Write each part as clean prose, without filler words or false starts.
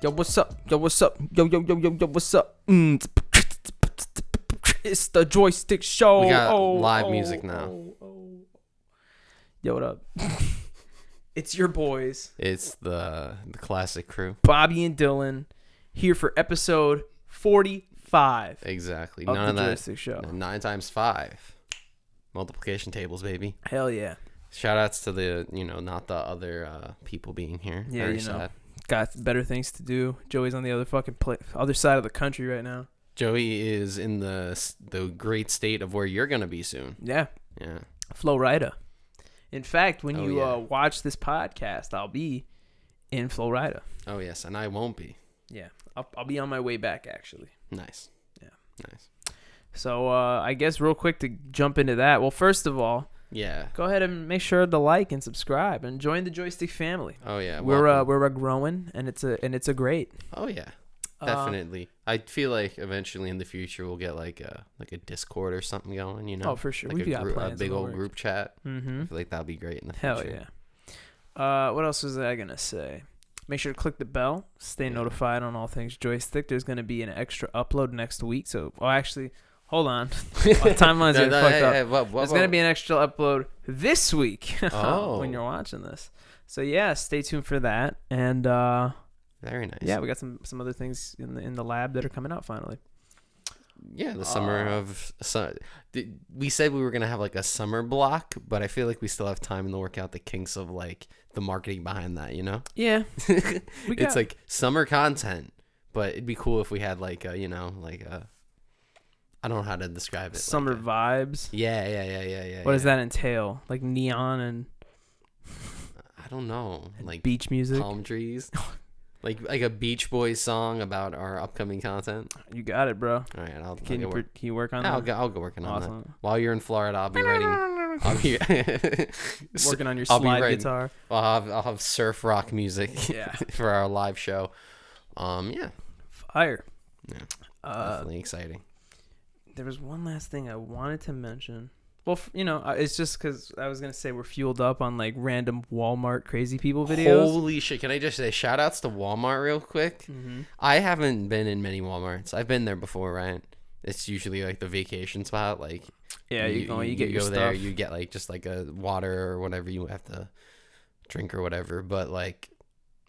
Yo, what's up? Yo, what's up? Yo, what's up? It's the Joystick Show. We got live music now. Yo, what up? It's your boys. It's the classic crew. Bobby and Dylan here for episode 45. Exactly. Of None the of that. Joystick Show. 9 times 5. Multiplication tables, baby. Hell yeah. Shout outs to the, not the other people being here. Yeah, Very sad. Got better things to do. Joey's on the other other side of the country right now. Joey is in the great state of where you're going to be soon. Yeah. Yeah. Florida. In fact, when you yeah. watch this podcast, I'll be in Florida. Oh, yes. And I won't be. Yeah. I'll be on my way back, actually. Nice. Yeah. Nice. So I guess real quick to jump into that. Well, first of all, yeah, go ahead and make sure to like and subscribe and join the Joystick family. Oh yeah, we're growing and it's a great. Oh yeah, definitely. I feel like eventually in the future we'll get like a Discord or something going. Oh, for sure. Like We've got plans. a big old group chat. Mm-hmm. I feel like that'll be great in the Hell future. yeah. What else was I gonna say? Make sure to click the bell. Stay notified on all things Joystick. There's gonna be an extra upload next week. So, actually. Hold on. My timeline's getting fucked up. There's going to be an extra upload this week when you're watching this. So, yeah, stay tuned for that. And very nice. Yeah, we got some other things in the lab that are coming out finally. Yeah, the summer of... we said we were going to have like a summer block, but I feel like we still have time to work out the kinks of like the marketing behind that, Yeah. It's like summer content, but it'd be cool if we had like a, I don't know how to describe it. Summer vibes. Yeah. What does that entail? Like neon and... I don't know. Like beach music? Palm trees. like a Beach Boys song about our upcoming content. You got it, bro. All right. Can you work on that? I'll go working on Awesome. that. While you're in Florida, I'll be writing. I'll be working on your slide guitar. I'll have surf rock music for our live show. Yeah. Fire. Yeah. Definitely exciting. There was one last thing I wanted to mention. Well, it's just because I was going to say we're fueled up on like random Walmart crazy people videos. Holy shit. Can I just say shout outs to Walmart real quick? Mm-hmm. I haven't been in many Walmarts. I've been there before, right? It's usually like the vacation spot. Like, yeah, you get your go stuff. there, you get like just like a water or whatever you have to drink or whatever. But like,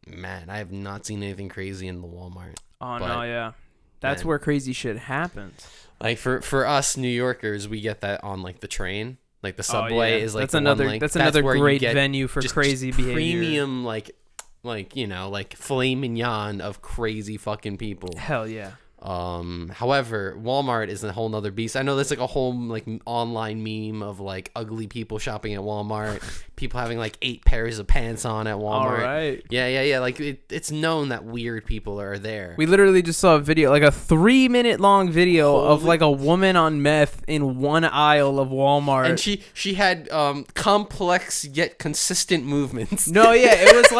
man, I have not seen anything crazy in the Walmart. Oh, no, yeah. That's where crazy shit happens. Like for us New Yorkers, we get that on like the train, like the subway is like that's another great venue for crazy behavior. Premium like filet mignon of crazy fucking people. Hell yeah. However, Walmart is a whole nother beast. I know there's like a whole like online meme of like ugly people shopping at Walmart, people having like 8 pairs of pants on at Walmart. All right. Yeah. Like it's known that weird people are there. We literally just saw a video, like a 3-minute long video of like a woman on meth in one aisle of Walmart, and she had complex yet consistent movements. No, yeah, it was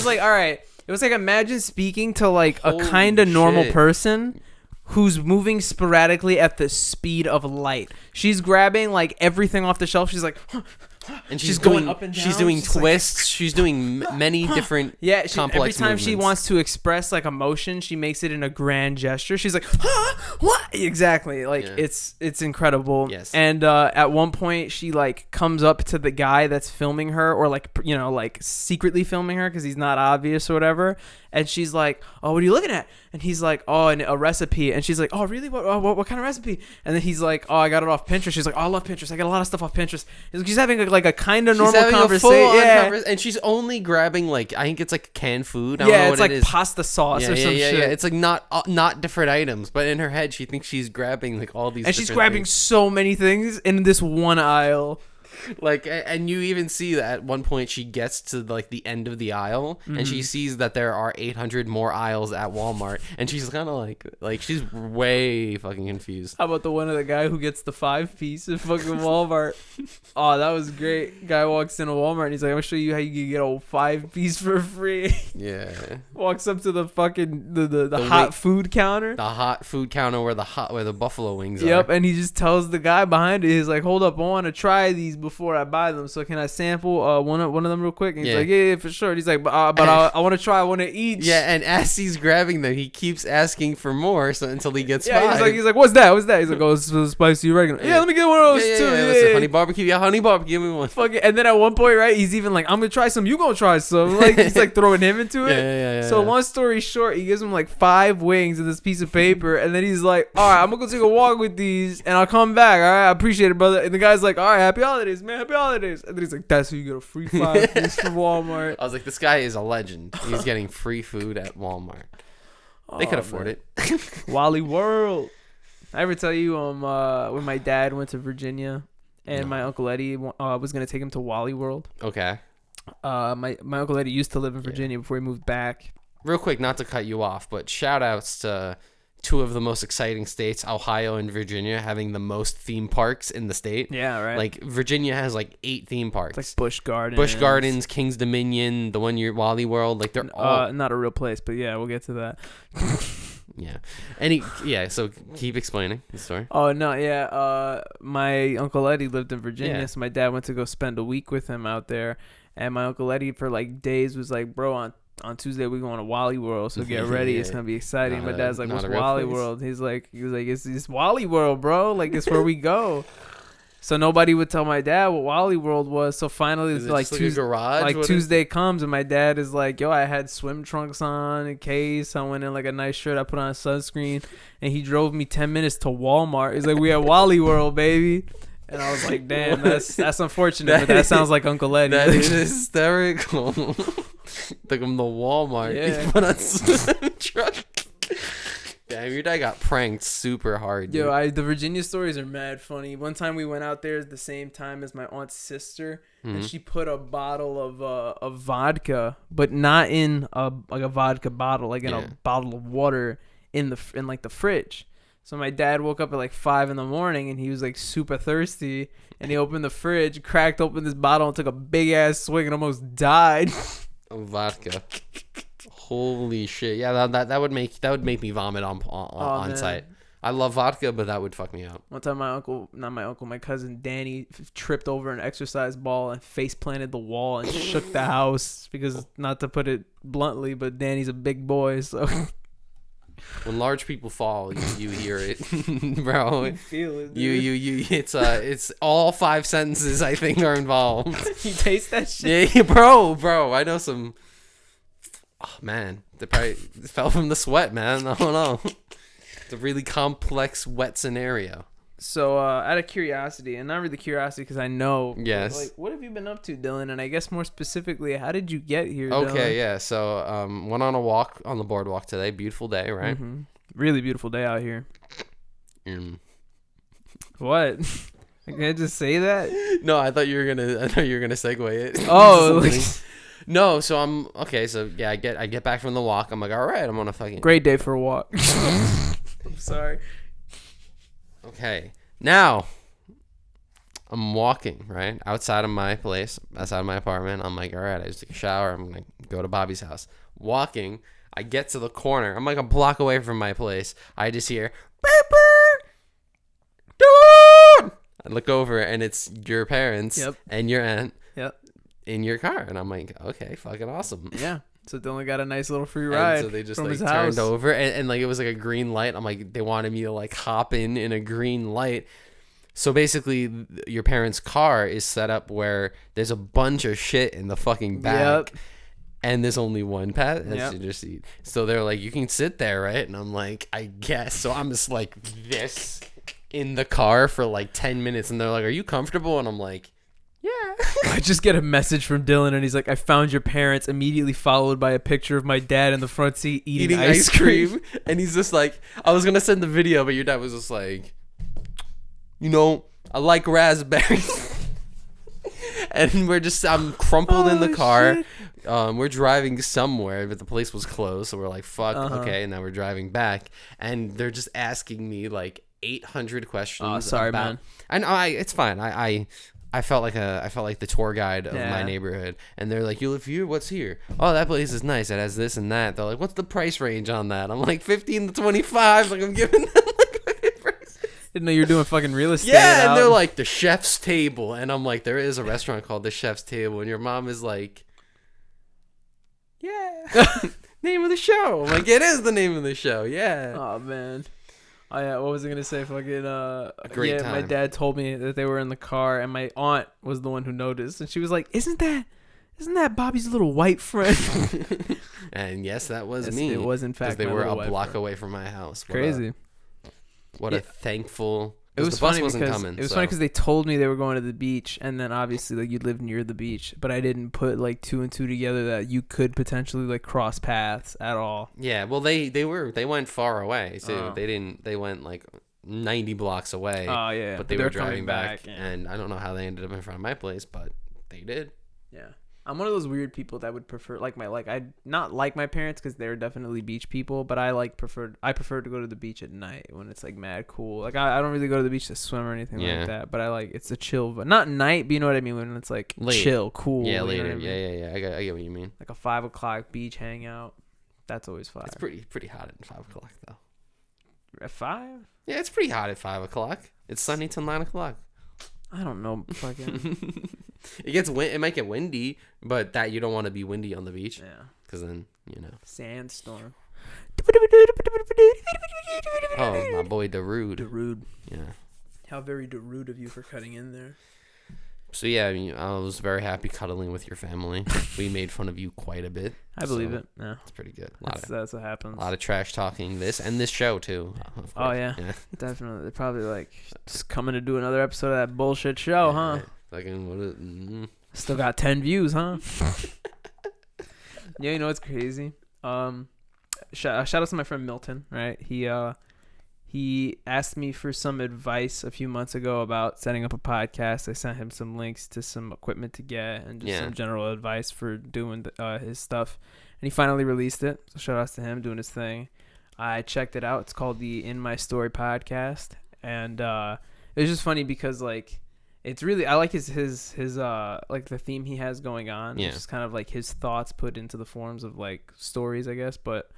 like all right. It was like imagine speaking to like a kind of normal person who's moving sporadically at the speed of light. She's grabbing like everything off the shelf. She's like, and she's going up and down. She's doing twists. Like, she's doing many different complex every time movements. She wants to express like emotion, she makes it in a grand gesture. She's like, what? Exactly. Like it's incredible. Yes. And at one point she like comes up to the guy that's filming her, or like like secretly filming her because he's not obvious or whatever. And she's like, oh, what are you looking at? And he's like, oh, and a recipe. And she's like, oh, really? What kind of recipe? And then he's like, oh, I got it off Pinterest. She's like, oh, I love Pinterest. I got a lot of stuff off Pinterest. She's having like a kind of normal conversation. And she's only grabbing like, I think it's like canned food. I don't know it's what like it is. Pasta sauce or some shit. Yeah. It's like not different items, but in her head she thinks she's grabbing like all these. And she's grabbing so many things in this one aisle. Like, and you even see that at one point she gets to like the end of the aisle, and she sees that there are 800 more aisles at Walmart, and she's kind of like she's way fucking confused. How about the one of the guy who gets the 5-piece at fucking Walmart? Oh, that was great. Guy walks into Walmart and he's like, I'm gonna show you how you can get a 5-piece for free. Yeah. Walks up to the fucking the hot food counter. The hot food counter where the buffalo wings are. Yep, and he just tells the guy behind it, he's like, hold up, I want to try these before I buy them. So can I sample one of them real quick? And he's Yeah. like, yeah, for sure. And he's like, but I want to try one of each. Yeah, and as he's grabbing them, he keeps asking for more, so until he gets Yeah, five. he's like, what's that? He's like, oh, it's spicy regular. Yeah, let me get one of those too. Listen, honey barbecue. Yeah, honey barbecue. Give me one. Fuck it. And then at one point, right, he's even like, I'm gonna try some. You gonna try some? Like he's like throwing him into it. Yeah. So long story short, he gives him like 5 wings and this piece of paper, and then he's like, all right, I'm gonna go take a walk with these, and I'll come back. All right, I appreciate it, brother. And the guy's like, all right, happy holidays, man, happy holidays. And then he's like, that's who you get a free 5 piece from Walmart. I was like, this guy is a legend. He's getting free food at Walmart. They could afford it. Wally World. I ever tell you when my dad went to Virginia and my Uncle Eddie was gonna take him to Wally World. Okay. My Uncle Eddie used to live in Virginia before he moved back. Real quick, not to cut you off, but shout outs to 2 of the most exciting states, Ohio and Virginia, having the most theme parks in the state. Yeah, right. Like Virginia has like 8 theme parks. It's like Busch Gardens, King's Dominion, the one Wally World. Like they're all not a real place, but yeah, we'll get to that. Yeah. So keep explaining the story. Oh no, yeah. My Uncle Eddie lived in Virginia, Yeah. so my dad went to go spend a week with him out there. And my Uncle Eddie for like days was like, bro, on Tuesday we're going to Wally World, so get ready. Yeah. It's gonna be exciting. My dad's like, Not what's a real Wally place. World? He was like, it's Wally World, bro. Like it's where we go. So nobody would tell my dad what Wally World was. So finally, Is it's it like just like a Tuesday. garage? Like What is- Tuesday comes and my dad is like, yo, I had swim trunks on, a case. I went in like a nice shirt. I put on sunscreen, and he drove me 10 minutes to Walmart. He's like, we at Wally World, baby. And I was like, damn, that's unfortunate, but that sounds like Uncle Eddie. That is hysterical. Took him to Walmart. Yeah. He put on swim truck. Damn, your dad got pranked super hard. Dude. Yo, the Virginia stories are mad funny. One time we went out there at the same time as my aunt's sister, and she put a bottle of vodka, but not in a vodka bottle, like in a bottle of water in like the fridge. So my dad woke up at like 5 a.m, and he was like super thirsty, and he opened the fridge, cracked open this bottle, and took a big ass swing, and almost died. Vodka. Holy shit! Yeah, that would make me vomit on site. I love vodka, but that would fuck me up. One time my cousin Danny tripped over an exercise ball and face planted the wall and shook the house because, not to put it bluntly, but Danny's a big boy, so. When large people fall, you hear it, bro. You feel it, dude. It's all 5 sentences I think are involved. You taste that shit? Yeah, bro. I know some. Oh man, they probably fell from the sweat, man. I don't know. It's a really complex wet scenario. So, out of curiosity, and not really curiosity because I know. Yes. Like, what have you been up to, Dylan? And I guess more specifically, how did you get here, Okay, Dylan? yeah. So, went on a walk on the boardwalk today. Beautiful day, right? Mm-hmm. Really beautiful day out here. Mm. What? Can I just say that? No, I thought you were gonna segue it. Oh, No, so I'm okay. So yeah, I get back from the walk. I'm like, all right, I'm on a fucking great day for a walk. I'm sorry. Okay, now I'm walking right outside of my place, outside of my apartment. I'm like, all right, I just took a shower. I'm gonna go to Bobby's house. Walking, I get to the corner. I'm like a block away from my place. I just hear, beep, beep, dude. I look over and it's your parents and your aunt. Yep. In your car, and I'm like, okay, fucking awesome. Yeah. So Dylan got a nice little free ride. And so they just from like his turned house. over, and like it was like a green light. I'm like, they wanted me to like hop in a green light. So basically, your parents' car is set up where there's a bunch of shit in the fucking back, and there's only one passenger seat. So they're like, you can sit there, right? And I'm like, I guess. So I'm just like this in the car for like 10 minutes, and they're like, are you comfortable? And I'm like, yeah. I just get a message from Dylan, and he's like, I found your parents, immediately followed by a picture of my dad in the front seat eating ice cream. And he's just like, I was going to send the video, but your dad was just like, you know, I like raspberries. And I'm crumpled in the car. We're driving somewhere, but the place was closed. So we're like, fuck, okay. And now we're driving back. And they're just asking me like 800 questions. Oh, sorry, man. And it's fine. I felt like the tour guide of my neighborhood, and they're like, "You live here? What's here? Oh, that place is nice. It has this and that." They're like, "What's the price range on that?" I'm like, 15 to 25. Like I'm giving them like fucking prices. Didn't know you were doing fucking real estate. Yeah, and they're like, the chef's table. And I'm like, there is a restaurant called the chef's table. And your mom is like, yeah. Name of the show. I'm like, it is the name of the show. Yeah. Oh, man. Oh, yeah, what was I going to say? Fucking, a great time. My dad told me that they were in the car, and my aunt was the one who noticed. And she was like, isn't that Bobby's little white friend? And yes, that was me. It was, in fact, because they were a block friend. away from my house. Crazy. What a thankful... It was the bus funny wasn't because coming, it was funny because they told me they were going to the beach, and then obviously like you live near the beach, but I didn't put like 2 and 2 together that you could potentially like cross paths at all. Yeah, well they went far away too. They went like 90 blocks away. Oh yeah, but they were driving back, yeah. and I don't know how they ended up in front of my place, but they did. Yeah. I'm one of those weird people that would prefer I not like my parents because they're definitely beach people, but I prefer to go to the beach at night when it's like mad cool. Like I don't really go to the beach to swim or anything like that, but it's a chill, but not night. But you know what I mean when it's like late. Chill, cool. Yeah, later. You know what I mean? Yeah. I get what you mean. Like a 5 o'clock beach hangout. That's always fire. It's pretty hot at 5 o'clock though. At 5? Yeah, it's pretty hot at 5 o'clock. It's sunny till 9 o'clock. I don't know, fucking. It might get windy, but that you don't want to be windy on the beach. Yeah. Because then, Sandstorm. Oh, my boy Darude. Darude. Yeah. How very Darude of you for cutting in there. So yeah, I was very happy cuddling with your family. We made fun of you quite a bit. I believe it. Yeah, it's pretty good. That's what happens. A lot of trash talking this show too. Oh yeah, definitely. They're probably like just coming to do another episode of that bullshit show, huh? Fucking Still got 10 views, huh? Yeah, you know what's crazy? Shout out to my friend Milton. Right, he asked me for some advice a few months ago about setting up a podcast. I sent him some links to some equipment to get and just some general advice for doing his stuff. And he finally released it. So shout outs to him doing his thing. I checked it out. It's called the In My Story podcast. And it was just funny because like it's really, I like his like the theme he has going on. Yeah. It's just kind of like his thoughts put into the forms of like stories, I guess. But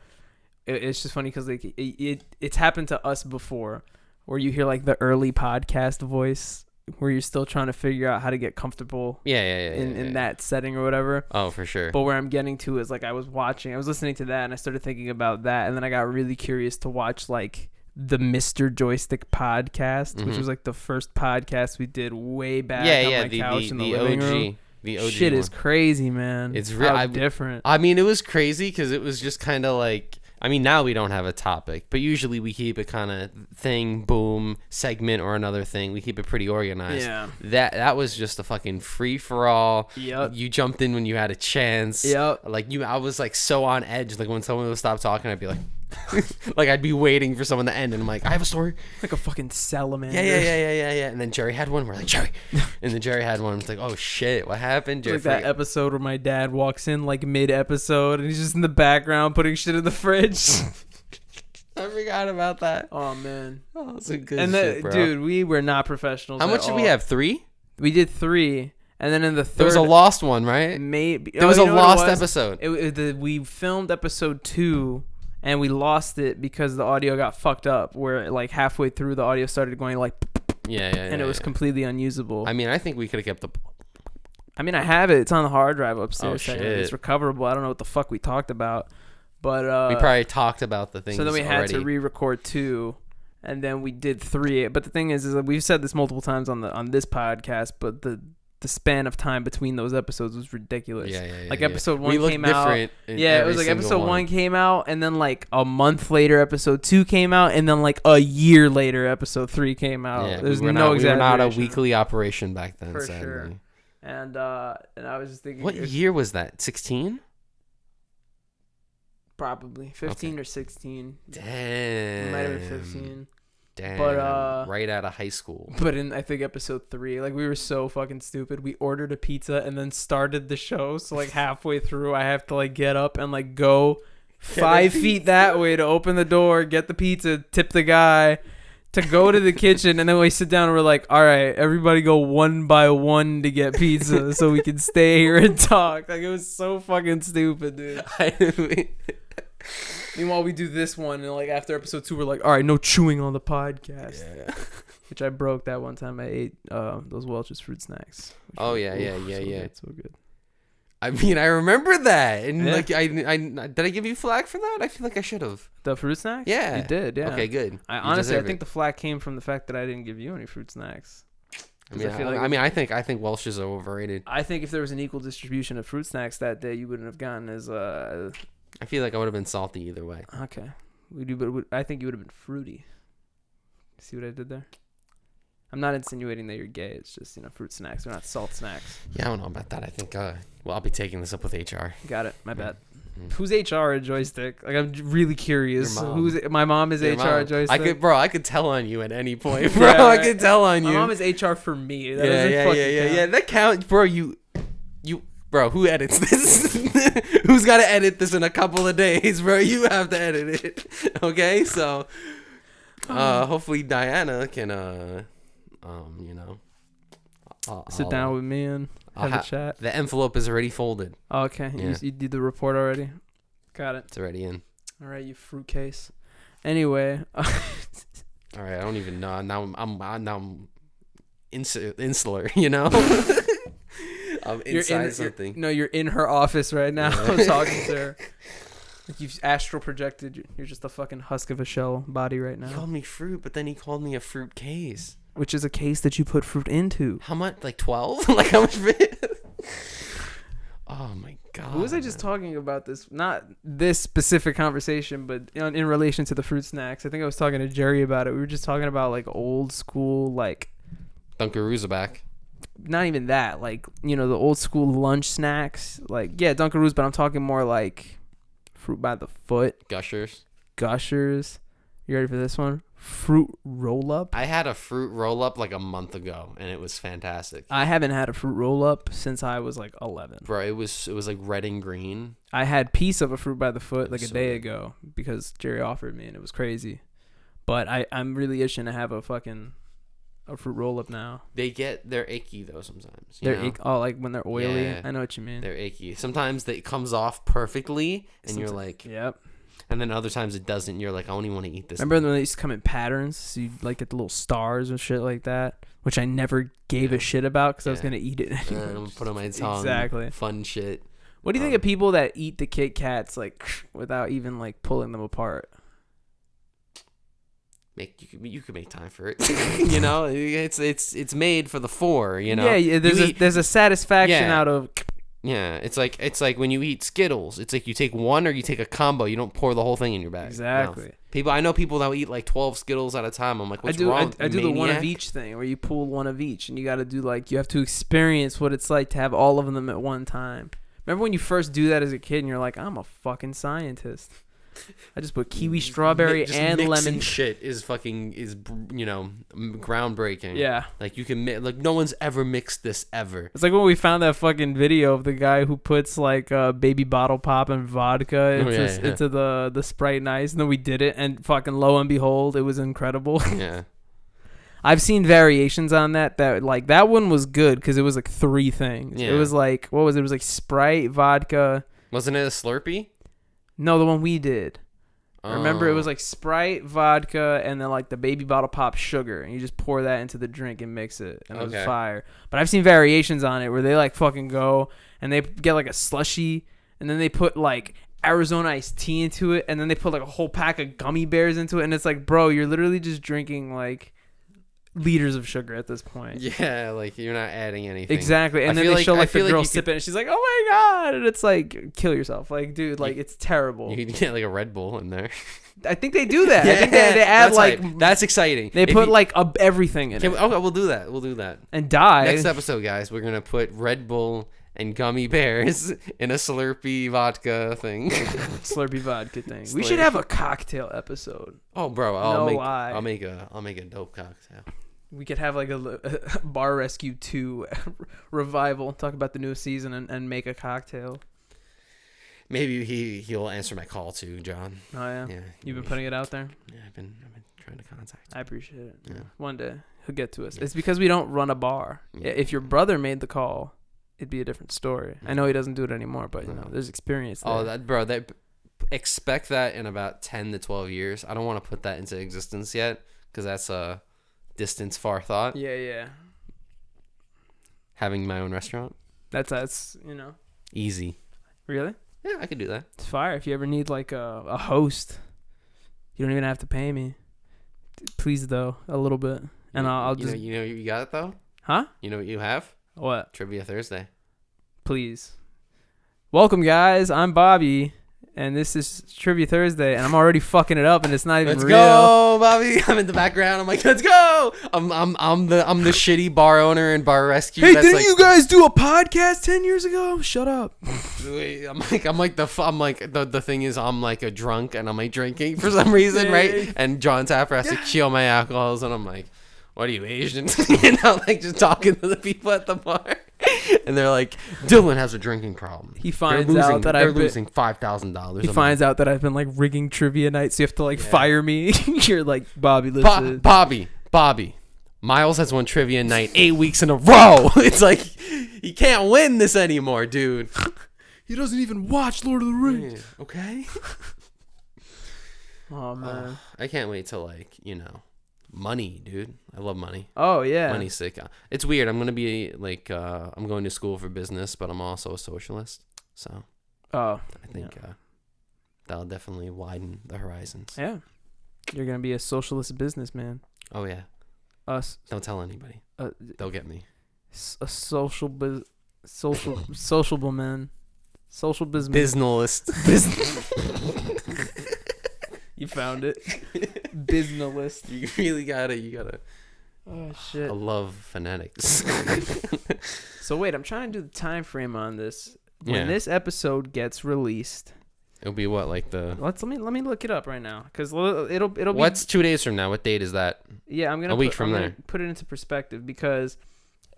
it's just funny because like it's happened to us before, where you hear like the early podcast voice, where you're still trying to figure out how to get comfortable. In that setting or whatever. Oh, for sure. But where I'm getting to is like I was listening to that, and I started thinking about that, and then I got really curious to watch like the Mr. Joystick podcast, which was like the first podcast we did way back on my couch in the living room. The OG shit one is crazy, man. It's really different. I mean, it was crazy because it was just kind of like. I mean, now we don't have a topic, but usually we keep it kind of thing, boom, segment or another thing. We keep it pretty organized. Yeah. That was just a fucking free for all. Yep. You jumped in when you had a chance. Yep. Like I was like so on edge. Like when someone would stop talking, I'd be like, like I'd be waiting for someone to end, and I'm like, I have a story. Like a fucking salamander. Yeah. And then Jerry had one. We're like, Jerry. And then Jerry had one. It's like, oh shit, what happened? Jerry like that episode where my dad walks in like mid-episode, and he's just in the background putting shit in the fridge. I forgot about that. Oh man. Oh, that's a good and shit, bro. Dude, we were not professionals. How much did we have? 3? We did 3. And then in the third, there was a lost one, right? Maybe there was a lost episode. We filmed episode 2, and we lost it because the audio got fucked up. Where like halfway through, the audio started going like, and it was completely unusable. I mean, I think we could have kept the. I mean, I have it. It's on the hard drive upstairs. Oh shit! It's recoverable. I don't know what the fuck we talked about, but we probably talked about the things. So then we had already. to re-record 2. And then we did 3. But the thing is that we've said this multiple times on this podcast, but the span of time between those episodes was ridiculous. Like episode 1 came out. Yeah, it was like episode 1 came out, and then like a month later episode 2 came out, and then like a year later episode 3 came out. Yeah, There's no exaggeration. We were not a weekly operation back then, for sadly. Sure. And I was just thinking, what year was that? 16? Probably 15 or 16. Damn. It might have been 15. Damn. But right out of high school. But in I think episode 3, like we were so fucking stupid. We ordered a pizza and then started the show. So like halfway through, I have to like get up and like go 5 feet that way to open the door, get the pizza, tip the guy, to go to the kitchen, and then we sit down and we're like, all right, everybody go one by one to get pizza so we can stay here and talk. Like it was so fucking stupid, dude. Meanwhile, we do this one, and like after episode 2, we're like, all right, no chewing on the podcast. Yeah. which I broke that one time I ate those Welch's fruit snacks. Oh yeah, So yeah. good, so good. I mean, I remember that, and Yeah. like, I did I give you flack for that? I feel like I should have. The fruit snacks? Yeah, You did, yeah. Okay, good. I You honestly, I deserve think it. the flack came from the fact that I didn't give you any fruit snacks. I think Welch's are overrated. I think if there was an equal distribution of fruit snacks that day, you wouldn't have gotten as I feel like I would have been salty either way. okay. But I think you would have been fruity. See what I did there? I'm not insinuating that you're gay. It's just, fruit snacks. They're not salt snacks. Yeah, I don't know about that. I think, I'll be taking this up with HR. Got it. My bad. Mm. Who's HR at Joystick? Like, I'm really curious. Your mom. My mom is Your HR mom. at Joystick. I could tell on you at any point, bro. Yeah, right. I could tell on you. My mom is HR for me. That yeah, doesn't yeah, fucking yeah, yeah, count. yeah. That counts, bro. Bro, who edits this? Who's got to edit this in a couple of days, bro? You have to edit it. Okay, so hopefully Diana can, Sit down with me and have a chat. The envelope is already folded. Oh, okay. Yeah. You did the report already? Got it. It's already in. All right, you fruitcase. Anyway. All right, I don't even know. Now I'm insular, you know? I'm inside something. You're in her office right now talking to her. Like you've astral projected. You're just a fucking husk of a shell body right He now. called me fruit, but then he called me a fruit case. Which is a case that you put fruit into. How much? Like 12? Like how much? Oh my god. Who was I just talking about this? Not this specific conversation, but in relation to the fruit snacks. I think I was talking to Jerry about it. We were just talking about like old school, like Dunkaroos are back. not even that, like, the old school lunch snacks. Like, yeah, Dunkaroos, but I'm talking more like fruit by the foot. Gushers. You ready for this one? Fruit roll up. I had a fruit roll up like a month ago, and it was fantastic. I haven't had a fruit roll up since I was like 11. Bro, it was like red and green. I had piece of a fruit by the foot like a So day good. ago because Jerry offered me and it was crazy. But I'm really itching to have a fruit roll up now. They're icky though sometimes. Like when they're oily. Yeah. I know what you mean. They're icky. Sometimes it comes off perfectly, and you're like, yep. and then other times it doesn't. You're like, I only want to eat this. Remember when they used to come in patterns? So you like get the little stars and shit like that, which I never gave a shit about because I was gonna eat it. I'm gonna put on my tongue. Exactly. Fun shit. What do you think of people that eat the Kit Kats like without even like pulling them apart? You could make time for it. It's made for the four. Yeah. There's a satisfaction out of. Yeah, it's like when you eat Skittles. It's like you take one or you take a combo. You don't pour the whole thing in your bag. Exactly. No. I know people that will eat like 12 Skittles at a time. I'm like, what's wrong? I do the one of each thing where you pull one of each, and you got to do you have to experience what it's like to have all of them at one time. Remember when you first do that as a kid, and you're like, I'm a fucking scientist. I just put kiwi, strawberry, and lemon. Shit is groundbreaking. Yeah. Like you can no one's ever mixed this ever. It's like when we found that fucking video of the guy who puts baby bottle pop and vodka into the Sprite and ice, and then we did it, and fucking lo and behold, it was incredible. Yeah. I've seen variations on that that one was good because it was like 3 things. Yeah. It was like, what was it? It was like Sprite, vodka. Wasn't it a Slurpee? No, the one we did. Oh. Remember, it was like Sprite, vodka, and then like the baby bottle pop sugar, and you just pour that into the drink and mix it, and it was fire. But I've seen variations on it where they like fucking go and they get like a slushie, and then they put like Arizona iced tea into it, and then they put like a whole pack of gummy bears into it, and it's like, bro, you're literally just drinking like liters of sugar at this point. Yeah, like you're not adding anything. Exactly. And then they show like the girl sipping it, and she's like, oh my god, and it's like, kill yourself, like, dude, like it's terrible. You can get like a Red Bull in there. I think they do that. I think they add that's exciting. They put everything in it. Okay, we'll do that. And die. Next episode, guys, we're gonna put Red Bull and gummy bears in a Slurpee vodka thing. Slurpee vodka thing. We should have a cocktail episode. Oh, bro, I'll make a dope cocktail. We could have like a Bar Rescue 2 revival. Talk about the new season and make a cocktail. Maybe he'll answer my call too, John. Oh yeah. Yeah. You've been putting it out there. Yeah, I've been trying to contact him. I appreciate it. Yeah. One day he'll get to us. Yeah. It's because we don't run a bar. Yeah. If your brother made the call, it'd be a different story. Yeah. I know he doesn't do it anymore, but there's experience there. Oh, expect that in about 10 to 12 years. I don't want to put that into existence yet because that's distance far thought. Yeah. Having my own restaurant. That's Easy. Really? Yeah, I could do that. It's fire. If you ever need like a host, you don't even have to pay me. Please though, a little bit, and I'll just. You got it though. Huh? You know what you have? What? Trivia Thursday. Please. Welcome, guys. I'm Bobby, and this is Trivia Thursday, and I'm already fucking it up, and it's not even Let's real. go, Bobby. I'm in the background. I'm like, let's go. I'm the shitty bar owner and bar rescue. Hey, didn't you guys do a podcast 10 years ago? Shut up. The thing is, I'm like a drunk and I'm like drinking for some reason, right? And John Tapper has to kill my alcohols, and I'm like, what are you, Asian? Like just talking to the people at the bar. And they're like, Dylan has a drinking problem. He finds out that they're losing $5,000. He finds out that I've been like rigging trivia nights, so you have to like fire me. You're like, Bobby, listen. Bobby. Miles has won trivia night 8 weeks in a row. It's like, he can't win this anymore, dude. He doesn't even watch Lord of the Rings. Yeah, okay. Oh man. I can't wait to money, dude. I love money. Oh yeah. Money's sick. It's weird. I'm gonna be like, I'm going to school for business, but I'm also a socialist. So. I think that'll definitely widen the horizons. Yeah. You're gonna be a socialist businessman. Oh yeah. Us. Don't tell anybody. They'll get me. A sociable man. Social business. Business. You found it. Business. You really gotta. Oh shit. I love phonetics. So wait, I'm trying to do the time frame on this. When this episode gets released, it'll be what, like the. Let me look it up right now, because it'll be. What's 2 days from now? What date is that? Yeah, I'm gonna. A week from there. Put it into perspective, because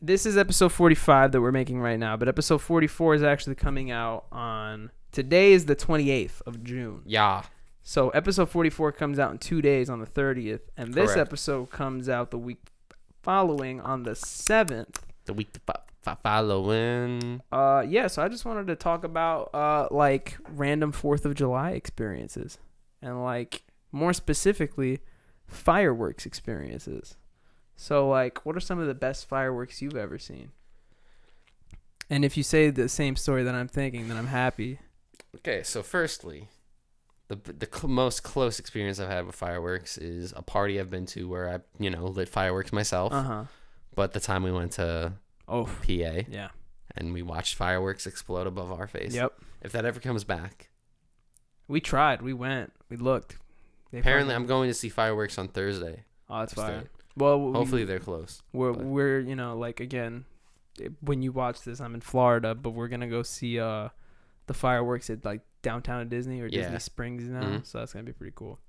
this is episode 45 that we're making right now, but episode 44 is actually coming out on. Today is the 28th of June. Yeah. So episode 44 comes out in 2 days on the 30th, and this Correct. episode comes out the week following on the 7th. The week following. Yeah, so I just wanted to talk about like random 4th of July experiences, and like more specifically fireworks experiences. So like, what are some of the best fireworks you've ever seen? And if you say the same story that I'm thinking, then I'm happy. Okay, so firstly, the most close experience I've had with fireworks is a party I've been to where I, lit fireworks myself. But the time we went to PA, yeah, and we watched fireworks explode above our face. Yep. If that ever comes back. We tried. We went. We looked. Apparently, I'm going to see fireworks on Thursday. Oh, that's fine. Well, hopefully they're close. We're like, again, when you watch this, I'm in Florida, but we're gonna go see the fireworks at like downtown Disney or Disney Springs now. So that's gonna be pretty cool.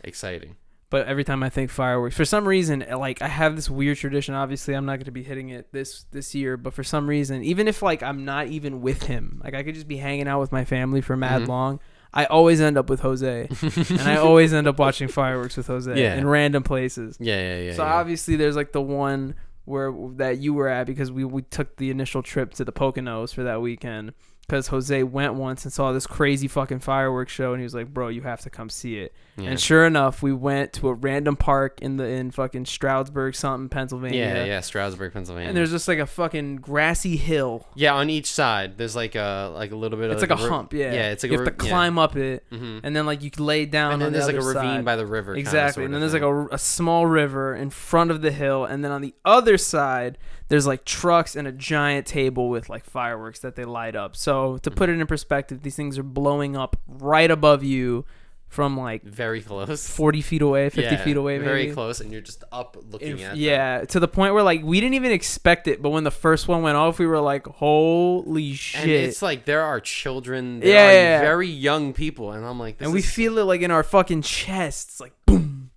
Exciting. But every time I think fireworks, for some reason, like I have this weird tradition. Obviously, I'm not gonna be hitting it this year, but for some reason, even if like I'm not even with him, like I could just be hanging out with my family for mad long, I always end up with Jose, and I always end up watching fireworks with Jose in random places. Yeah. So obviously, there's like the one that you were at, because we took the initial trip to the Poconos for that weekend, because Jose went once and saw this crazy fucking fireworks show, and he was like, bro, you have to come see it. Yeah. And sure enough, we went to a random park in fucking Stroudsburg something, Pennsylvania. Yeah, Stroudsburg, Pennsylvania. And there's just like a fucking grassy hill. Yeah, on each side there's like a little bit of. It's like a hump. Yeah, it's like you have to climb up it, and then like you can lay down. And then on there's the like a other ravine side. by the river. Exactly, and then there's like a small river in front of the hill, and then on the other side there's like trucks and a giant table with like fireworks that they light up. So to put it in perspective, these things are blowing up right above you from like very close, 40 feet away, 50 feet away, maybe. Very close, and you're just up looking at them. Yeah, to the point where like we didn't even expect it, but when the first one went off, we were like, holy shit. And it's like there are children, there are very young people, and I'm like, and we feel it like in our fucking chests, like boom.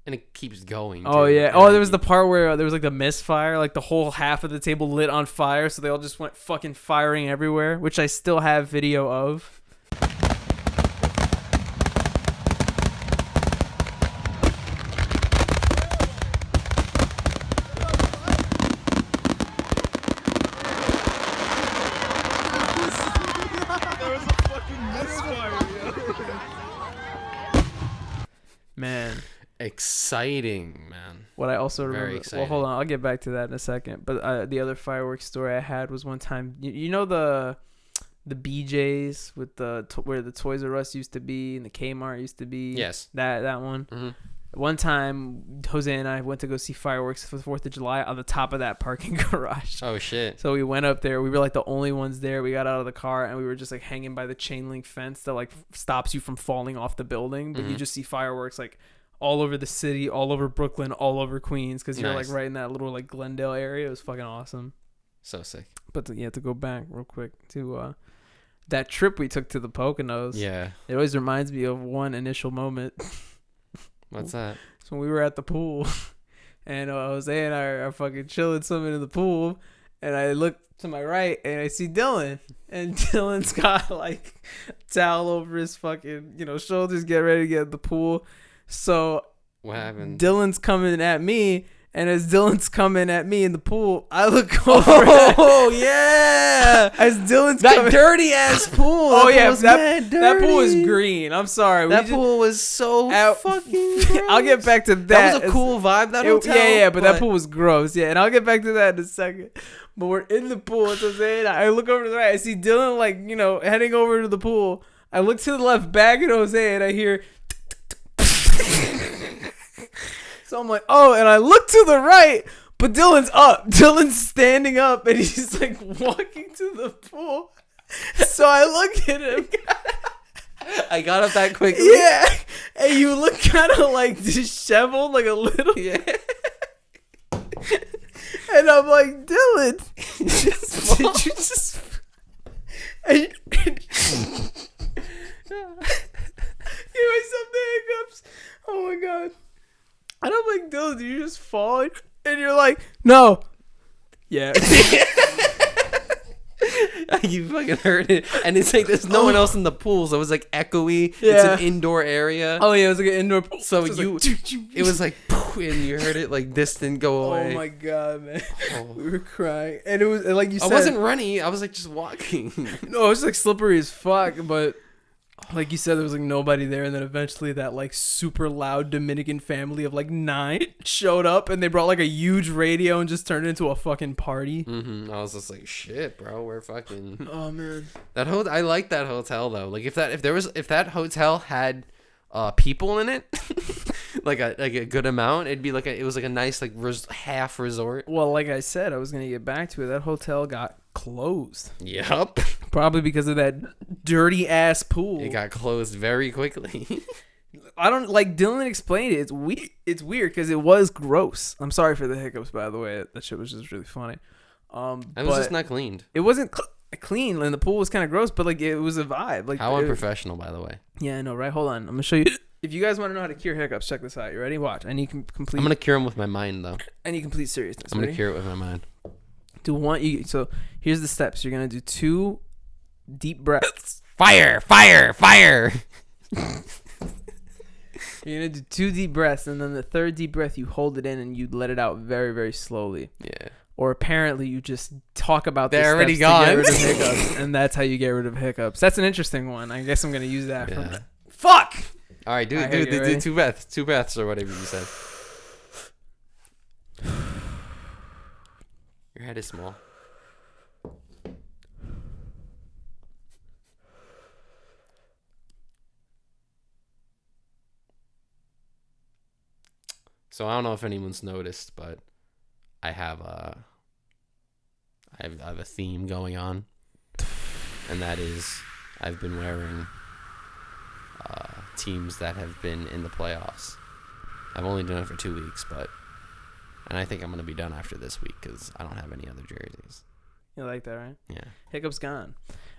And it keeps going. Oh, yeah. Oh, there was the part where there was like the misfire, like the whole half of the table lit on fire, so they all just went fucking firing everywhere, which I still have video of. Man. Exciting, man. What I also Very remember. exciting. Well, hold on, I'll get back to that in a second. But the other fireworks story I had was one time. You know the BJ's with where the Toys R Us used to be and the Kmart used to be. Yes. That one. Mm-hmm. One time, Jose and I went to go see fireworks for the 4th of July on the top of that parking garage. Oh, shit. So we went up there. We were like the only ones there. We got out of the car and we were just like hanging by the chain link fence that like stops you from falling off the building. But you just see fireworks like all over the city, all over Brooklyn, all over Queens because you're like right in that little like Glendale area. It was fucking awesome. So sick. But to go back real quick to that trip we took to the Poconos. Yeah. It always reminds me of one initial moment. What's that? So we were at the pool, and Jose and I are fucking chilling, swimming in the pool, and I look to my right, and I see Dylan, and Dylan's got like a towel over his fucking shoulders, getting ready to get in the pool. So What happened? Dylan's coming at me. And as Dylan's coming at me in the pool, I look over. Oh, yeah. As Dylan's that coming. dirty ass pool. Oh, yeah. That pool is green. I'm sorry. That pool was so fucking gross. I'll get back to that. That was a cool vibe, that hotel. Yeah, but that pool was gross. Yeah, and I'll get back to that in a second. But we're in the pool. So I look over to the right. I see Dylan, like, heading over to the pool. I look to the left, back at Jose, and I hear... So I'm like, oh, and I look to the right, but Dylan's up. Dylan's standing up, and he's like walking to the pool. So I look at him. I got up that quickly. Yeah, and you look kind of like disheveled, like a little. Yeah. And I'm like, Dylan, did you just? And give me some hiccups. Oh my god. And I'm like, Dylan, did you just fall? And you're like, no. Yeah. You fucking heard it. And it's like there's no one else in the pool, so it was like echoey. Yeah. It's an indoor area. Oh, yeah, it was like an indoor pool. So it was like, and you heard it like distant go away. Oh my god, man. We were crying. And it was, like you said. I wasn't running. I was like just walking. No, it was like slippery as fuck, but... Like you said, there was like nobody there, and then eventually that like super loud Dominican family of like 9 showed up, and they brought like a huge radio and just turned it into a fucking party. Mm-hmm. I was just like, shit, bro, we're fucking. Oh man, I like that hotel though. Like if that hotel had people in it, like a good amount, it'd be it was like a nice like half resort. Well, like I said, I was gonna get back to it. That hotel got closed. Yep. Probably because of that dirty ass pool. It got closed very quickly. I don't like Dylan explained it. It's weird because it was gross. I'm sorry for the hiccups, by the way. That shit was just really funny. It was just not cleaned. It wasn't clean, and the pool was kind of gross, but like it was a vibe. Like how unprofessional, by the way. Yeah, I know, right? Hold on, I'm gonna show you. If you guys want to know how to cure hiccups, check this out. You ready? Watch. I need complete. I'm gonna cure them with my mind, though. I need complete seriousness. I'm gonna cure it with my mind. So here's the steps. You're gonna do 2 deep breaths. Fire! You're gonna do 2 deep breaths, and then the 3rd deep breath you hold it in and you let it out very, very slowly. Yeah. Or apparently you just talk about they're already steps gone. to get rid of hiccups, and that's how you get rid of hiccups. That's an interesting one. I guess I'm gonna use that. Yeah. Fuck. All right, do 2 breaths or whatever you said. Your head is small. So I don't know if anyone's noticed, but I have a theme going on, and that is I've been wearing teams that have been in the playoffs. I've only done it for 2 weeks, and I think I'm gonna be done after this week because I don't have any other jerseys. You like that, right? Yeah. Hiccups gone.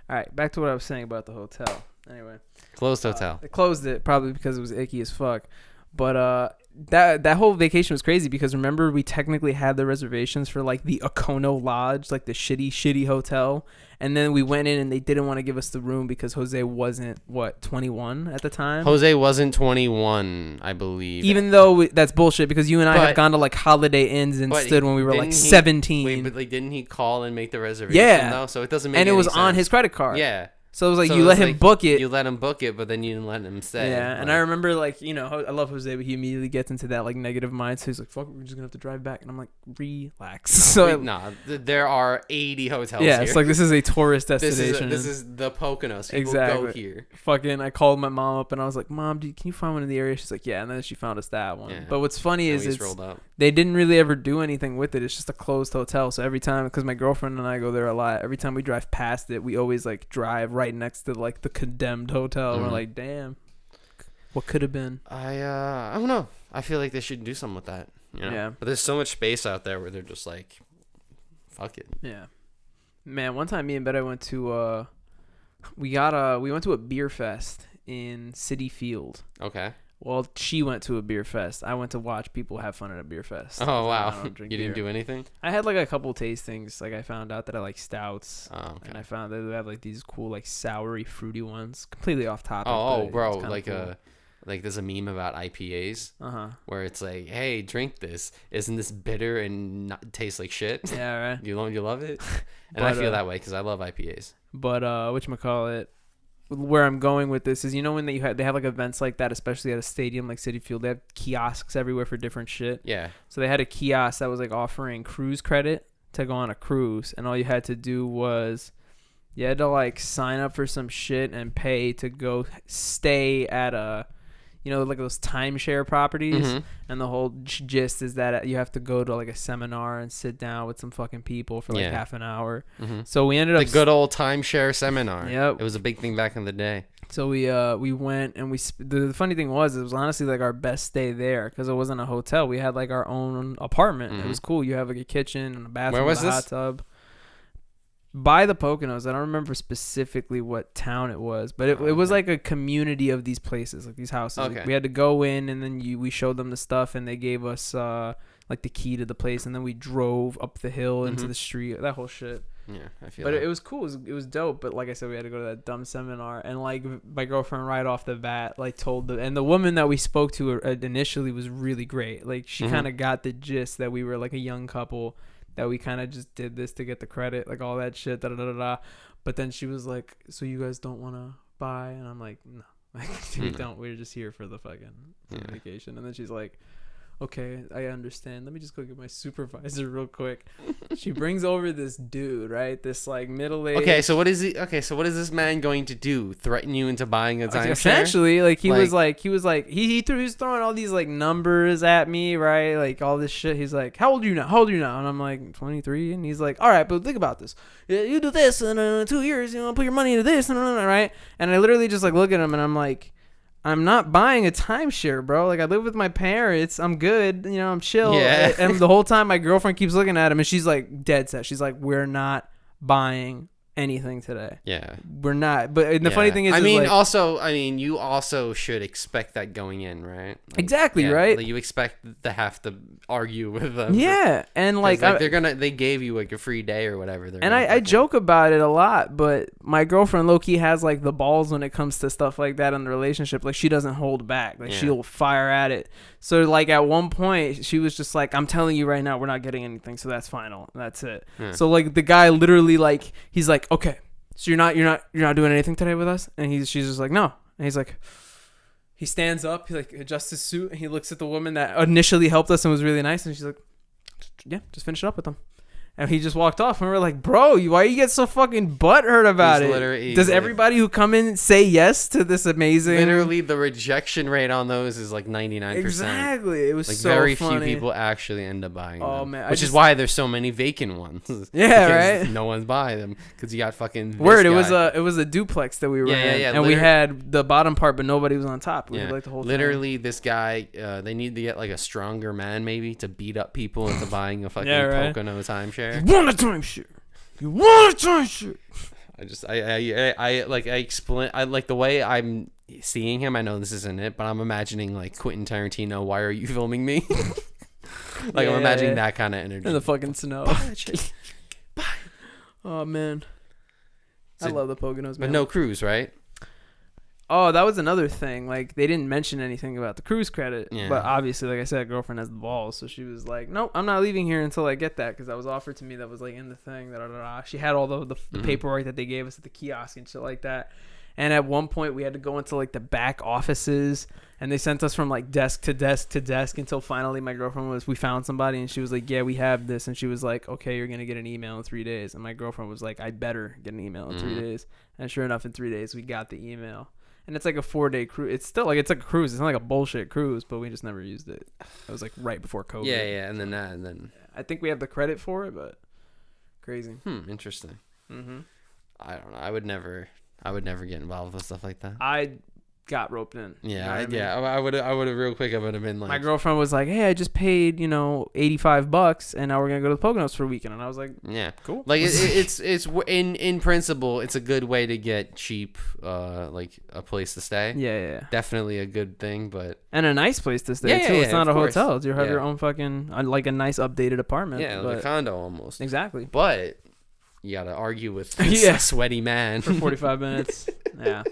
All right, back to what I was saying about the hotel. Anyway, Closed hotel. They closed it probably because it was icky as fuck. But that whole vacation was crazy because remember we technically had the reservations for like the Pocono Lodge, like the shitty hotel, and then we went in and they didn't want to give us the room because Jose wasn't 21 at the time. Jose wasn't 21, I believe. Even though that's bullshit because you and I have gone to like Holiday Inns instead when we were like 17. Wait, but like didn't he call and make the reservation? Yeah. though? So it doesn't make and it any was sense. on his credit card. Yeah. So it was like So you it let was him like, book it. You let him book it, but then you didn't let him stay. Yeah, and Like, I remember like I love Jose, but he immediately gets into that like negative mindset. He's like, "Fuck, we're just gonna have to drive back," and I'm like, "Relax." there are 80 hotels. Yeah, here. it's like this is a tourist this destination. is the Poconos. People Exactly. go here. Fucking, I called my mom up and I was like, "Mom, can you find one in the area?" She's like, "Yeah," and then she found us that one. Yeah. But what's funny And is we just rolled up. they didn't really ever do anything with it. It's just a closed hotel. So every time, because my girlfriend and I go there a lot, every time we drive past it, we always like drive right next to like the condemned hotel. We're like, damn, what could have been? I don't know. I feel like they should do something with that. You know? Yeah. But there's so much space out there where they're just like, fuck it. Yeah. Man, one time me and Betty went to we went to a beer fest in City Field. Okay. Well, she went to a beer fest. I went to watch people have fun at a beer fest. Oh, wow. I don't drink You didn't beer. do anything? I had like a couple tastings. Like I found out that I like stouts. Oh, okay. And I found that they have like these cool like soury fruity ones. Completely off topic. Oh, but bro. it's kinda Like cool. like there's a meme about IPAs where it's like, hey, drink this. Isn't this bitter and not taste like shit? Yeah, right. You love it? And I But, feel that way because I love IPAs. But whatchamacallit, where I'm going with this is, you know, when they have like events like that, especially at a stadium like Citi Field, they have kiosks everywhere for different shit. Yeah. So they had a kiosk that was like offering cruise credit to go on a cruise, and all you had to do was you had to like sign up for some shit and pay to go stay at a, you know, like those timeshare properties. Mhm. And the whole gist is that you have to go to like a seminar and sit down with some fucking people for like Yeah. half an hour. Mhm. So we ended up The good old timeshare seminar. Yep. It was a big thing back in the day. So we went and the funny thing was, it was honestly like our best stay there because it wasn't a hotel. We had like our own apartment. It was cool. You have like a kitchen and a bathroom. Where was with a this? hot tub. By the Poconos. I don't remember specifically what town it was, but it was like a community of these places, like these houses. Okay. Like, we had to go in and then we showed them the stuff and they gave us like the key to the place, and then we drove up the hill into the street. That whole shit. Yeah, I feel But that. it was cool. It was dope. But like I said, we had to go to that dumb seminar, and like my girlfriend right off the bat like told the woman that we spoke to initially was really great. Like she kind of got the gist that we were like a young couple, that we kind of just did this to get the credit, like all that shit. But then she was like, "So you guys don't want to buy?" And I'm like, "No, we don't. We're just here for the fucking vacation." And then she's like, "Okay, I understand. Let me just go get my supervisor real quick." She brings over this dude, right? This like middle-aged. Okay, so what is this man going to do? Threaten you into buying a timeshare? Essentially, like he was throwing all these like numbers at me, right? Like all this shit. He's like, "How old are you now? How old are you now?" And I'm like, 23. And he's like, "All right, but think about this. You do this, and in 2 years, you know, put your money into this, and right?" And I literally just like look at him, and I'm like, I'm not buying a timeshare, bro. Like, I live with my parents. I'm good. You know, I'm chill. Yeah. And the whole time my girlfriend keeps looking at him and she's like dead set. She's like, we're not buying anything today. Yeah. We're not. But the funny thing is, you also should expect that going in, right? Like, exactly, right? Like you expect to have to argue with them. Yeah. And like they gave you like a free day or whatever. And I joke about it a lot, but my girlfriend low-key has like the balls when it comes to stuff like that in the relationship. Like, she doesn't hold back. Like, she'll fire at it. So like at one point she was just like, "I'm telling you right now, we're not getting anything, so that's final. That's it." Yeah. So like the guy literally like, he's like, "Okay, so you're not doing anything today with us?" And she's just like, "No." And he's like, he stands up, he like adjusts his suit, and he looks at the woman that initially helped us and was really nice, and she's like, "Yeah, just finish it up with them." And he just walked off, and we were like, "Bro, why you get so fucking butthurt about it? Does everybody who come in say yes to this amazing?" Literally, the rejection rate on those is like 99%. Exactly. It was like so very funny. few people actually end up buying them. Oh, man. Which is why there's so many vacant ones. Yeah, because right? no one's buying them because you got fucking this Word. guy. It was a duplex that we were in, yeah, and we had the bottom part, but nobody was on top. We had like the whole literally this guy. They need to get like a stronger man maybe to beat up people into buying a fucking Pocono timeshare. You want a timeshare? You want a timeshare? I explain. I like the way I'm seeing him. I know this isn't it, but I'm imagining like Quentin Tarantino. Why are you filming me? I'm imagining that kind of energy in the fucking snow. Bye. Oh man, I love the Poconos, man. But no cruise, right? Oh, that was another thing. Like, they didn't mention anything about the cruise credit. Yeah. But obviously, like I said, girlfriend has the balls. So she was like, nope, I'm not leaving here until I get that. Because that was offered to me. That was, like, in the thing. She had all the paperwork that they gave us at the kiosk and shit like that. And at one point, we had to go into, like, the back offices. And they sent us from, like, desk to desk to desk until finally my girlfriend we found somebody. And she was like, yeah, we have this. And she was like, okay, you're going to get an email in 3 days. And my girlfriend was like, I better get an email in 3 days. And sure enough, in 3 days, we got the email. And it's like a 4-day cruise. It's still like it's like a cruise. It's not like a bullshit cruise, but we just never used it. It was like right before COVID. Yeah, and then I think we have the credit for it, but crazy. Interesting. I don't know. I would never get involved with stuff like that. I got roped in. Yeah, I would have real quick. I would have been like, my girlfriend was like, "Hey, I just paid $85, and now we're gonna go to the Poconos for a weekend." And I was like, "Yeah, cool." Like it's in principle, it's a good way to get cheap, like a place to stay. Yeah. Definitely a good thing, but and a nice place to stay too. It's not a hotel. You have your own fucking like a nice updated apartment. Yeah, like a condo almost. Exactly. But you gotta argue with this sweaty man for 45 minutes. Yeah.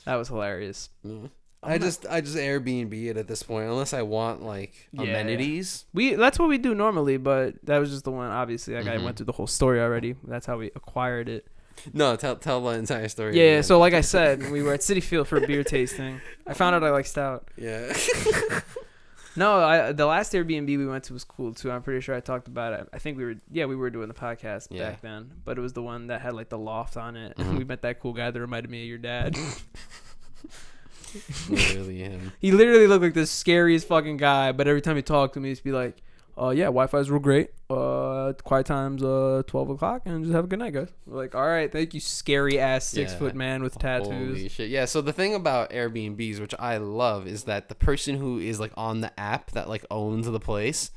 That was hilarious. I just Airbnb it at this point, unless I want like amenities. That's what we do normally, but that was just the one. Obviously, like I went through the whole story already. That's how we acquired it. No, tell the entire story. Yeah. Again. So like I said, we were at City Field for a beer tasting. I found out I like stout. Yeah. No, the last Airbnb we went to was cool too. I'm pretty sure I talked about it. I think we were doing the podcast back then, but it was the one that had like the loft on it. We met that cool guy that reminded me of your dad. Literally him. He literally looked like the scariest fucking guy, but every time he talked to me, he'd be like, yeah, Wi-Fi's real great. Quiet time's 12 o'clock, and just have a good night, guys. We're like, all right, thank you, scary ass 6-foot man with tattoos. Holy shit. Yeah, so the thing about Airbnbs, which I love, is that the person who is like on the app that like owns the place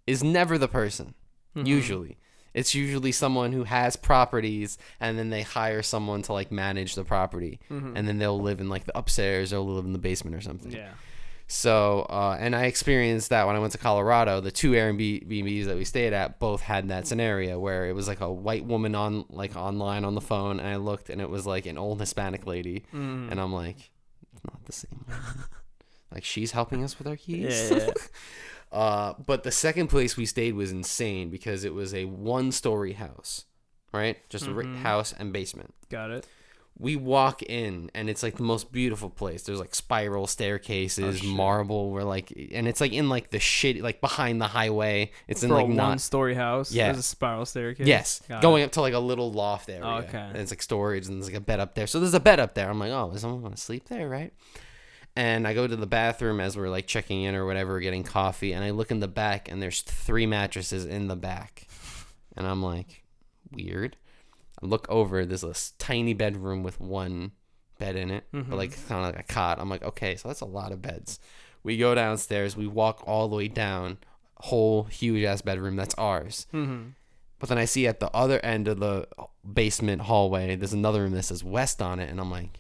is never the person. Usually. It's usually someone who has properties, and then they hire someone to like manage the property, and then they'll live in like the upstairs or live in the basement or something. Yeah. So, and I experienced that when I went to Colorado. The 2 Airbnbs that we stayed at both had that scenario where it was like a white woman online on the phone, and I looked, and it was like an old Hispanic lady, and I'm like, it's not the same woman. Like, she's helping us with our keys. Yeah. But the second place we stayed was insane because it was a 1-story house, right? Just a house and basement. Got it. We walk in, and it's like the most beautiful place. There's like spiral staircases, marble. We're like, and it's like in like the shit, like behind the highway. It's in like a 1-story house. Yeah. There's a spiral staircase. Yes, going up to like a little loft area. Oh, okay. And it's like storage, and there's like a bed up there. So there's a bed up there. I'm like, oh, is someone gonna sleep there, right? And I go to the bathroom as we're like checking in or whatever, getting coffee, and I look in the back, and there's 3 mattresses in the back, and I'm like, weird. I look over, there's a tiny bedroom with 1 bed in it, but like kind of like a cot. I'm like, okay, so that's a lot of beds. We go downstairs, we walk all the way down, whole huge ass bedroom, that's ours. But then I see at the other end of the basement hallway, there's another room that says West on it, and I'm like,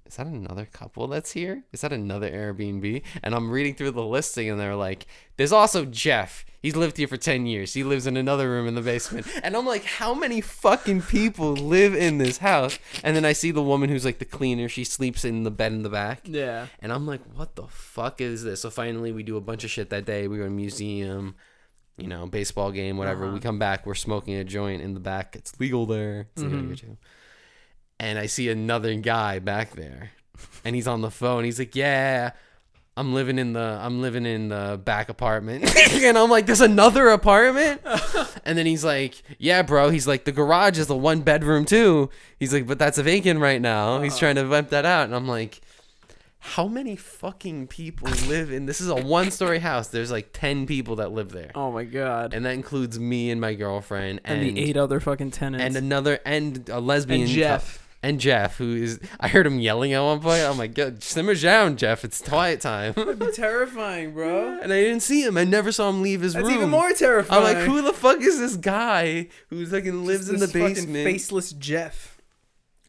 is that another couple that's here? Is that another Airbnb? And I'm reading through the listing, and they're like, there's also Jeff. He's lived here for 10 years. He lives in another room in the basement. And I'm like, how many fucking people live in this house? And then I see the woman who's like the cleaner. She sleeps in the bed in the back. Yeah. And I'm like, what the fuck is this? So finally we do a bunch of shit that day. We go to a museum, baseball game, whatever. We come back. We're smoking a joint in the back. It's legal there. It's legal here too. And I see another guy back there, and he's on the phone. He's like, yeah, I'm living in the back apartment. And I'm like, there's another apartment? And then he's like, yeah, bro. He's like, the garage is a 1-bedroom too. He's like, but that's vacant right now. He's trying to rent that out. And I'm like, how many fucking people live in this? Is a 1-story house. There's like 10 people that live there. Oh my god. And that includes me and my girlfriend and the 8 other fucking tenants. And a lesbian. And Jeff. And Jeff, I heard him yelling at one point. I'm like, simmer down, Jeff. It's quiet time. That'd be terrifying, bro. And I didn't see him. I never saw him leave his room. That's even more terrifying. I'm like, who the fuck is this guy who's like lives in the basement? Fucking faceless Jeff.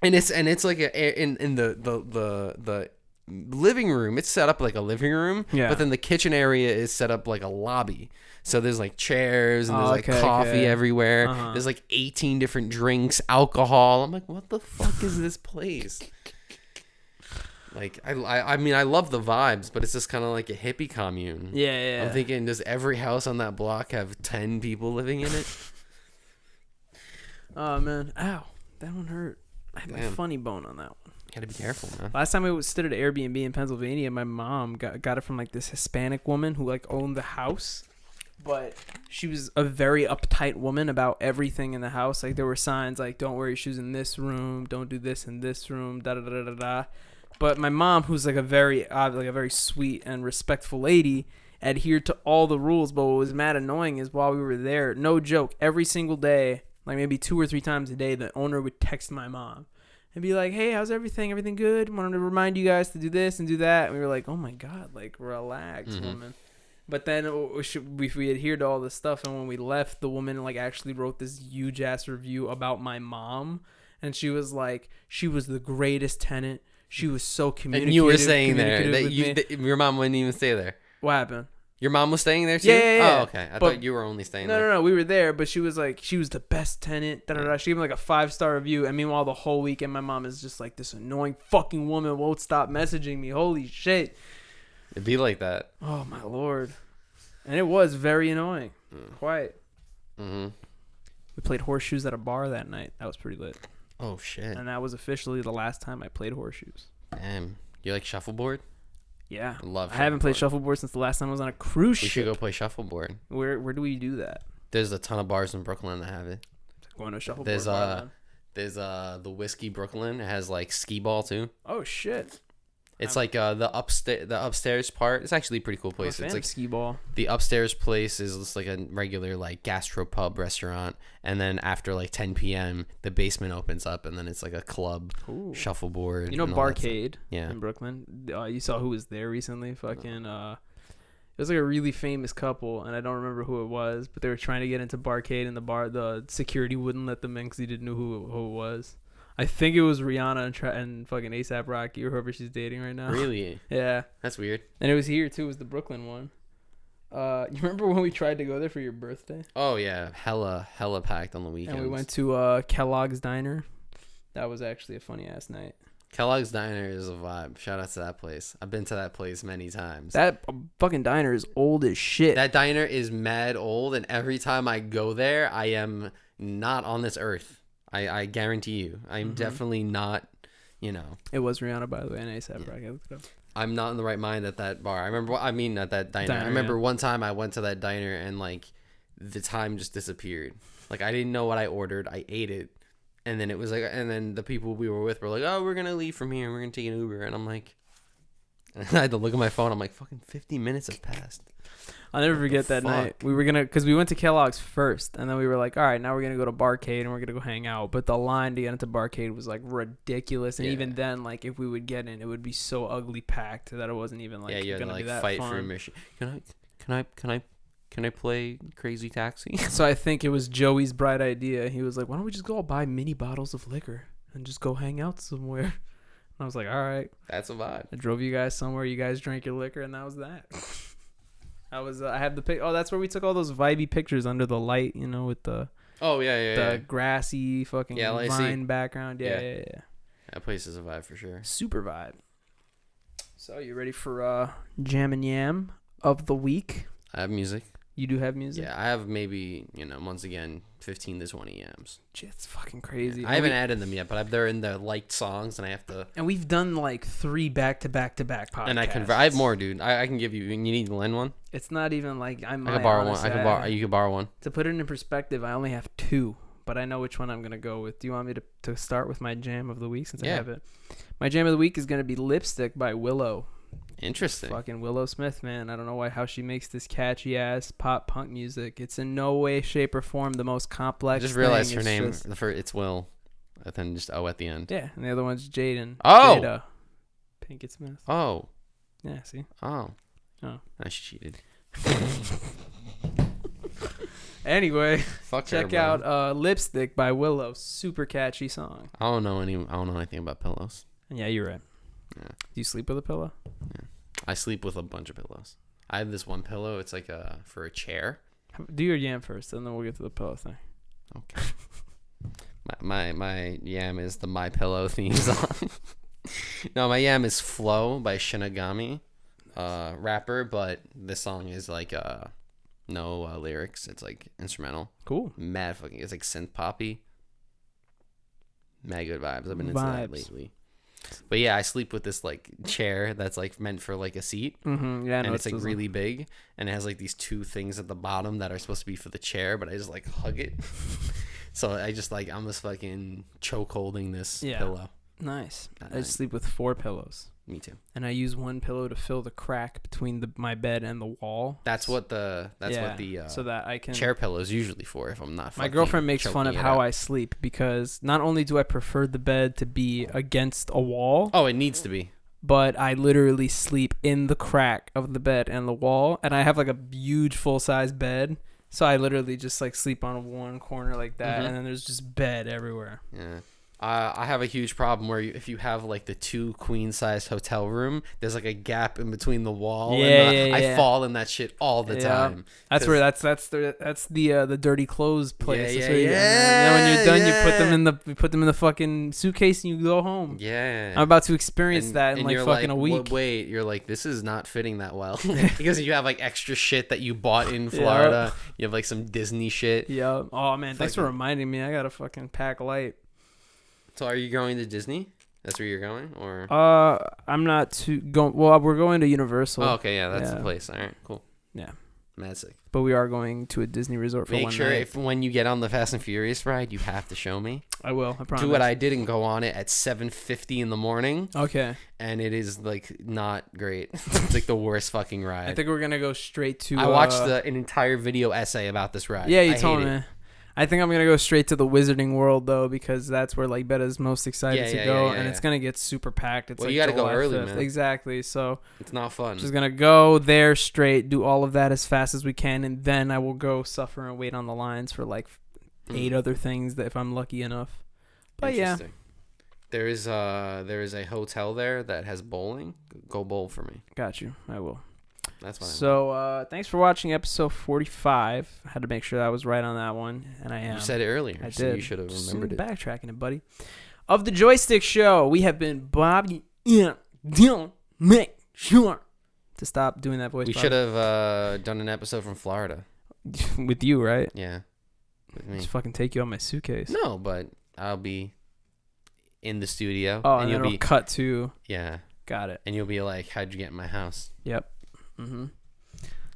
And it's like in the living room. It's set up like a living room. Yeah. But then the kitchen area is set up like a lobby. So there's like chairs and there's like coffee everywhere. There's like 18 different drinks, alcohol. I'm like, what the fuck is this place? Like I mean I love the vibes, but it's just kind of like a hippie commune. Yeah. I'm thinking, does every house on that block have 10 people living in it? Oh man, ow, that one hurt. I had my Damn. funny bone on that one. Gotta be careful, man. Last time I stayed at an Airbnb in Pennsylvania, my mom got it from like this Hispanic woman who like owned the house, but she was a very uptight woman about everything in the house. Like there were signs like don't wear your shoes in this room, don't do this in this room, da da da da da. But my mom, who's like a very sweet and respectful lady, adhered to all the rules. But what was mad annoying is while we were there, no joke, every single day, like maybe 2 or 3 times a day, the owner would text my mom and be like, hey, how's everything? Everything good? Wanted to remind you guys to do this and do that. And we were like, oh my God, like, relax, woman. But then we adhered to all this stuff. And when we left, the woman, like, actually wrote this huge ass review about my mom. And she was like, she was the greatest tenant. She was so communicative. And you were saying there that your mom wouldn't even stay there. What happened? Your mom was staying there too? Yeah. Oh, okay. I thought you were only staying there. No. We were there, but she was like, she was the best tenant. Da, da, da. She gave me like a 5-star review. And meanwhile, the whole weekend, my mom is just like, this annoying fucking woman won't stop messaging me. Holy shit. It'd be like that. Oh, my Lord. And it was very annoying. Quite. Mm-hmm. We played horseshoes at a bar that night. That was pretty lit. Oh, shit. And that was officially the last time I played horseshoes. Damn. You like shuffleboard? Yeah. I haven't played shuffleboard since the last time I was on a cruise ship. We should go play shuffleboard. Where do we do that? There's a ton of bars in Brooklyn that have it. Going to a shuffleboard bar, There's the Whiskey Brooklyn. It has like skee ball too. Oh shit. It's like the upstairs part. It's actually a pretty cool place. It's like skee ball. The upstairs place is just like a regular like gastropub restaurant, and then after like 10 p.m. the basement opens up, and then it's like a club. Ooh. Shuffleboard. You know Barcade? Yeah. In Brooklyn. You saw who was there recently? Fucking it was like a really famous couple, and I don't remember who it was, but they were trying to get into Barcade, and the security wouldn't let them in because he didn't know who it was. I think it was Rihanna and fucking A$AP Rocky or whoever she's dating right now. Really? Yeah. That's weird. And it was here too. It was the Brooklyn one. You remember when we tried to go there for your birthday? Oh yeah, hella packed on the weekends. And we went to Kellogg's Diner. That was actually a funny ass night. Kellogg's Diner is a vibe. Shout out to that place. I've been to that place many times. That fucking diner is old as shit. That diner is mad old, and every time I go there, I am not on this earth. I guarantee you. I'm definitely not, It was Rihanna, by the way, and A$AP Rocky. I'm not in the right mind at that bar. At that diner. I remember one time I went to that diner, and, like, the time just disappeared. Like, I didn't know what I ordered. I ate it. And then it was like, and then the people we were with were like, oh, we're going to leave from here. We're going to take an Uber. And I'm like, I had to look at my phone. I'm like, fucking 50 minutes have passed. I'll never forget that night. We were because we went to Kellogg's first, and then we were like, all right, now we're going to go to Barcade, and we're going to go hang out. But the line to get into Barcade was, like, ridiculous. And even then, like, if we would get in, it would be so ugly packed that it wasn't even, like, you had to, like, fight for admission. Can I play Crazy Taxi? So I think it was Joey's bright idea. He was like, why don't we just go buy mini bottles of liquor and just go hang out somewhere? And I was like, all right. That's a vibe. I drove you guys somewhere. You guys drank your liquor, and that was that. I had the pic. Oh, that's where we took all those vibey pictures under the light, with the the grassy fucking vine background. Yeah. That place is a vibe for sure. Super vibe. So you ready for Jam and Yam of the week? I have music. You do have music? Yeah, I have maybe, once again, 15 to 20 yams. It's fucking crazy. Yeah, I haven't added them yet, but they're in the liked songs, and I have to. And we've done like 3 back-to-back podcasts. And I have more, dude. I can give you. You need to lend one? It's not even like I can borrow one. You can borrow one. To put it in perspective, I only have 2, but I know which one I'm gonna go with. Do you want me to start with my jam of the week since I have it? My jam of the week is gonna be "Lipstick" by Willow. Interesting. Fucking Willow Smith, man. I don't know how she makes this catchy ass pop punk music. It's in no way, shape, or form the most complex. I just realized her name. It's Will, and then just O at the end. Yeah, and the other one's Jaden. Oh, Jada Pinkett Smith. Oh, yeah. See. Oh. I cheated. Anyway, check out "Lipstick" by Willow. Super catchy song. I don't know anything about pillows. Yeah, you're right. Yeah. Do you sleep with a pillow? Yeah. I sleep with a bunch of pillows. I have this one pillow. It's like for a chair. Do your yam first, and then we'll get to the pillow thing. Okay. my yam is the My Pillow theme song. No, my yam is Flow by Shinigami, rapper, but this song is like no lyrics. It's like instrumental. Cool. Mad fucking. It's like synth poppy. Mad good vibes. I've been into that lately. But yeah, I sleep with this like chair that's like meant for like a seat. Mm-hmm. Yeah, and it's like really big, and it has like these two things at the bottom that are supposed to be for the chair, but I just like hug it. So I just like I'm just fucking choke holding this pillow. Nice. I sleep with 4 pillows. Me too. And I use one pillow to fill the crack between my bed and the wall. That's what the so that I can chair pillow is usually for. If I'm not, my girlfriend makes fun of how I sleep because not only do I prefer the bed to be against a wall. Oh, it needs to be. But I literally sleep in the crack of the bed and the wall, and I have like a huge full size bed. So I literally just like sleep on one corner like that, and then there's just bed everywhere. Yeah. I have a huge problem where if you have like the 2 queen size hotel room, there's like a gap in between the wall. I fall in that shit all the time. That's where that's the dirty clothes place. And then when you're done, you put them in the fucking suitcase and you go home. Yeah. I'm about to experience that in like fucking a week. Wait, you're like, this is not fitting that well because you have like extra shit that you bought in Florida. You have like some Disney shit. Yeah. Oh man, thanks for reminding me. I gotta fucking pack light. So are you going to Disney? That's where you're going, or? I'm not too going. Well, we're going to Universal. Oh, okay, yeah, that's the place. All right, cool. Yeah, mad sick. But we are going to a Disney resort for one night. Make sure if when you get on the Fast and Furious ride, you have to show me. I will. I promise. Do what I didn't go on it at 7:50 in the morning. Okay. And it is like not great. It's like the worst fucking ride. I think we're gonna go straight to. I watched an entire video essay about this ride. Yeah, you told me. I think I'm gonna go straight to the Wizarding World though, because that's where like Betta's most excited to go, and it's gonna get super packed. It's you gotta go early, man. Exactly. So it's not fun. Just gonna go there straight, do all of that as fast as we can, and then I will go suffer and wait on the lines for like 8 other things that if I'm lucky enough. But yeah, there is a hotel there that has bowling. Go bowl for me. Got you. I will. That's fine. So thanks for watching episode 45. I had to make sure that I was right on that one, and I am. You said it earlier. I so did. You should have remembered it. Backtracking it, buddy. Of the Joystick Show, we have been Bobby. Make sure to stop doing that voice. We should have done an episode from Florida. With you, right? Yeah. With me. Just fucking take you on my suitcase. No, but I'll be in the studio. Oh, and you'll be cut to. Yeah. Got it. And you'll be like, "How'd you get in my house?" Yep.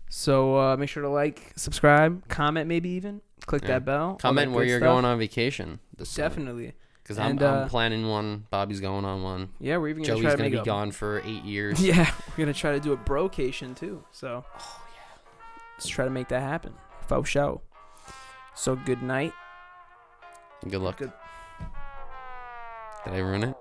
So make sure to like, subscribe, comment, maybe even click that bell. Comment where you're going on vacation. Definitely. Because I'm planning one. Bobby's going on one. Yeah, we're even gonna Joey's try to gonna make be gone for 8 years. Yeah, we're gonna try to do a brocation too. So let's try to make that happen. Faux show. So good night. Good luck. Did I ruin it?